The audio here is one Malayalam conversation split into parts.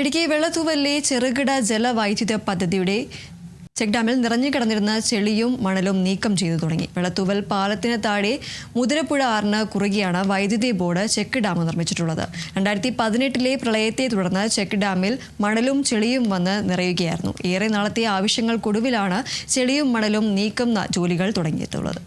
ഇടുക്കി വെള്ളത്തൂവലിലെ ചെറുകിട ജലവൈദ്യുത പദ്ധതിയുടെ ചെക്ക് ഡാമിൽ നിറഞ്ഞു കിടന്നിരുന്ന ചെളിയും മണലും നീക്കം ചെയ്തു തുടങ്ങി. വെള്ളത്തൂവൽ പാലത്തിന് താഴെ മുതിരപ്പുഴ ആറിന് കുറുകെയാണ് വൈദ്യുതി ബോർഡ് ചെക്ക് ഡാം നിർമ്മിച്ചിട്ടുള്ളത്. 2018 പ്രളയത്തെ തുടർന്ന് ചെക്ക് ഡാമിൽ മണലും ചെളിയും വന്ന് നിറയുകയായിരുന്നു. ഏറെ നാളത്തെ ആവശ്യങ്ങൾക്കൊടുവിലാണ് ചെളിയും മണലും നീക്കുന്ന ജോലികൾ തുടങ്ങിയിട്ടുള്ളത്.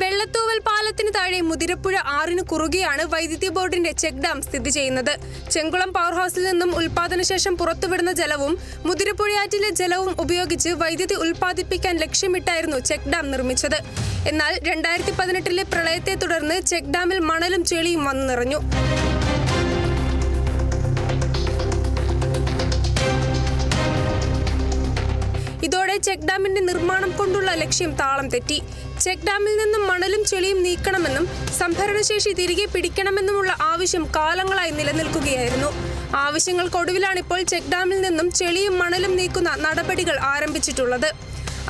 വെള്ളത്തൂവൽ പാലത്തിന് താഴെ മുതിരപ്പുഴ ആറിന് കുറുകെയാണ് വൈദ്യുതി ബോർഡിന്റെ ചെക്ക് ഡാം സ്ഥിതി ചെയ്യുന്നത്. ചെങ്കുളം പവർ ഹൗസിൽ നിന്നും ഉൽപാദനശേഷം പുറത്തുവിടുന്ന ജലവും മുതിരപ്പുഴയാറ്റിലെ ജലവും ഉപയോഗിച്ച് വൈദ്യുതി ഉൽപ്പാദിപ്പിക്കാൻ ലക്ഷ്യമിട്ടായിരുന്നു ചെക്ക് ഡാം നിർമ്മിച്ചത്. എന്നാൽ 2018 പ്രളയത്തെ തുടർന്ന് ചെക്ക് ഡാമിൽ മണലും ചെളിയും വന്നു നിറഞ്ഞു. ഇതോടെ ചെക്ക് ഡാമിന്റെ നിർമ്മാണം കൊണ്ടുള്ള ലക്ഷ്യം താളം തെറ്റി. ചെക്ക് ഡാമിൽ നിന്നും മണലും ചെളിയും നീക്കണമെന്നും സംഭരണശേഷി തിരികെ പിടിക്കണമെന്നുമുള്ള ആവശ്യം കാലങ്ങളായി നിലനിൽക്കുകയായിരുന്നു. ആവശ്യങ്ങൾക്കൊടുവിലാണ് ഇപ്പോൾ ചെക്ക് ഡാമിൽ നിന്നും ചെളിയും മണലും നീക്കുന്ന നടപടികൾ ആരംഭിച്ചിട്ടുള്ളത്.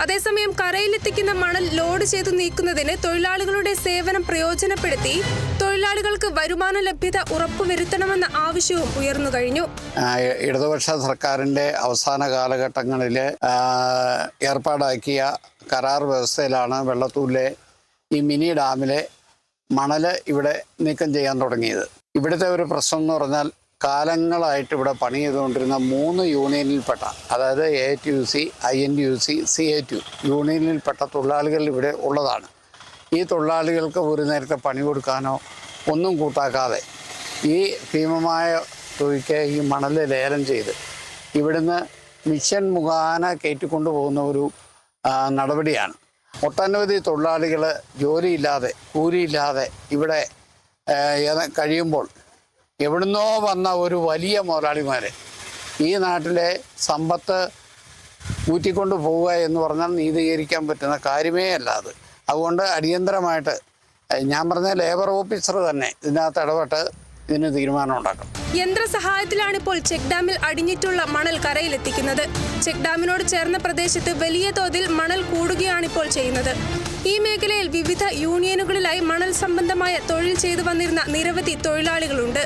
അതേസമയം കരയിലെത്തിക്കുന്ന മണൽ ലോഡ് ചെയ്തു നീക്കുന്നതിന് തൊഴിലാളികളുടെ സേവനം പ്രയോജനപ്പെടുത്തി തൊഴിലാളികൾക്ക് വരുമാന ലഭ്യത ഉറപ്പുവരുത്തണമെന്ന ആവശ്യവും ഉയർന്നു കഴിഞ്ഞു. ഇടതുപക്ഷ സർക്കാരിൻ്റെ അവസാന കാലഘട്ടങ്ങളിൽ ഏർപ്പാടാക്കിയ കരാർ വ്യവസ്ഥയിലാണ് വെള്ളത്തൂരിലെ ഈ മിനി ഡാമിലെ മണൽ ഇവിടെ നീക്കം ചെയ്യാൻ തുടങ്ങിയത്. ഇവിടുത്തെ ഒരു പ്രശ്നം എന്ന് പറഞ്ഞാൽ കാലങ്ങളായിട്ട് ഇവിടെ പണി ചെയ്തുകൊണ്ടിരുന്ന 3 യൂണിയനിൽപ്പെട്ട, അതായത് ATUC, INTUC, CA2 യൂണിയനിൽപ്പെട്ട തൊഴിലാളികൾ ഇവിടെ ഉള്ളതാണ്. ഈ തൊഴിലാളികൾക്ക് ഒരു നേരത്തെ പണി കൊടുക്കാനോ ഒന്നും കൂട്ടാക്കാതെ ഈ ഭീമമായ തുകയ്ക്ക് ഈ മണൽ ലേലം ചെയ്ത് ഇവിടുന്ന് മിഷൻ മുഖാന കയറ്റിക്കൊണ്ടു പോകുന്ന ഒരു നടപടിയാണ്. ഒട്ടനവധി തൊഴിലാളികൾ ജോലിയില്ലാതെ കൂലിയില്ലാതെ ഇവിടെ കഴിയുമ്പോൾ എവിടുന്നോ വന്ന ഒരു വലിയ മുതലാളിമാർ ഈ നാട്ടിലെ സമ്പത്ത് ഊറ്റിക്കൊണ്ട് പോവുക എന്ന് പറഞ്ഞാൽ നീതീകരിക്കാൻ പറ്റുന്ന കാര്യമേ അല്ല അത്. അതുകൊണ്ട് അടിയന്തരമായിട്ട് ഞാൻ പറഞ്ഞ ലേബർ ഓഫീസർ തന്നെ ഇതിനകത്ത് ഇടപെട്ട് ഇതിന് തീരുമാനം ഉണ്ടാക്കണം. യന്ത്രസഹായത്തിലാണ് ഇപ്പോൾ ചെക്ക് ഡാമിൽ അടിഞ്ഞിട്ടുള്ള മണൽ കരയിലെത്തിക്കുന്നത്. ചെക്ക് ഡാമിനോട് ചേർന്ന പ്രദേശത്ത് വലിയ തോതിൽ മണൽ കൂടുകയാണിപ്പോൾ ചെയ്യുന്നത്. ഈ മേഖലയിൽ വിവിധ യൂണിയനുകളിലായി മണൽ സംബന്ധമായ തൊഴിൽ ചെയ്തു വന്നിരുന്ന നിരവധി തൊഴിലാളികളുണ്ട്.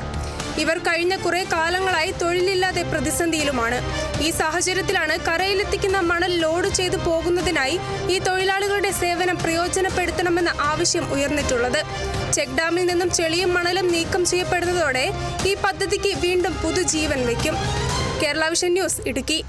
ഇവർ കഴിഞ്ഞ കുറെ കാലങ്ങളായി തൊഴിലില്ലാതെ പ്രതിസന്ധിയിലുമാണ്. ഈ സാഹചര്യത്തിലാണ് കരയിലെത്തിക്കുന്ന മണൽ ലോഡ് ചെയ്തു പോകുന്നതിനായി ഈ തൊഴിലാളികളുടെ സേവനം പ്രയോജനപ്പെടുത്തണമെന്ന ആവശ്യം ഉയർന്നിട്ടുള്ളത്. ചെക്ക് ഡാമിൽ നിന്നും ചെളിയും മണലും നീക്കം ചെയ്യപ്പെടുന്നതോടെ ഈ പദ്ധതിക്ക് വീണ്ടും പുതുജീവൻ വയ്ക്കും. Kerala vision news, Idukki.